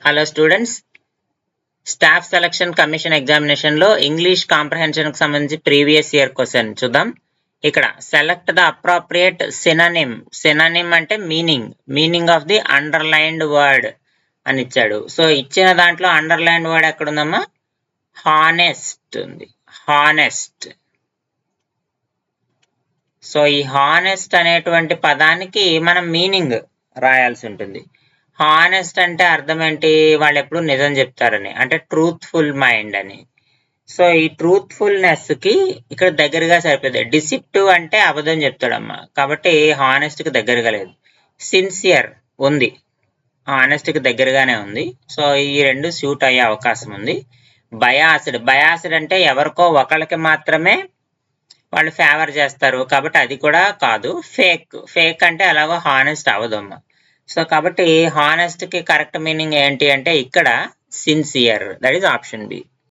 Hello students, staff selection commission examination లో English comprehension కి సంబంధించి ప్రీవియస్ ఇయర్ క్వశ్చన్ చూద్దాం. ఇక్కడ select the appropriate synonym. Synonym అంటే meaning of the underlined word అని ఇచ్చాడు. సో ఇచ్చిన దాంట్లో అండర్లైన్డ్ వర్డ్ ఎక్కడ ఉందమ్మా? హానెస్ట్ ఉంది. హానెస్ట్. సో ఈ హానెస్ట్ అనేటువంటి పదానికి మనం మీనింగ్ రాయాల్సి ఉంటుంది. హానెస్ట్ అంటే అర్థం ఏంటి? వాళ్ళు ఎప్పుడు నిజం చెప్తారని, అంటే ట్రూత్ఫుల్ మైండ్ అని. సో ఈ ట్రూత్ఫుల్నెస్ కి ఇక్కడ దగ్గరగా సరిపోతుంది. డిసిప్టివ్ అంటే అబద్ధం చెప్తాడమ్మా, కాబట్టి హానెస్ట్ కి దగ్గరగా లేదు. సిన్సియర్ ఉంది, హానెస్ట్ కి దగ్గరగానే ఉంది. సో ఈ రెండు సూట్ అయ్యే అవకాశం ఉంది. బయాస్డ్ అంటే ఎవరికో ఒకళ్ళకి మాత్రమే వాళ్ళు ఫేవర్ చేస్తారు, కాబట్టి అది కూడా కాదు. ఫేక్ అంటే అలాగో హానెస్ట్ అవ్వదమ్మా. సో కాబట్టి హానెస్ట్ కి కరెక్ట్ మీనింగ్ ఏంటి అంటే ఇక్కడ sincere. That is option B.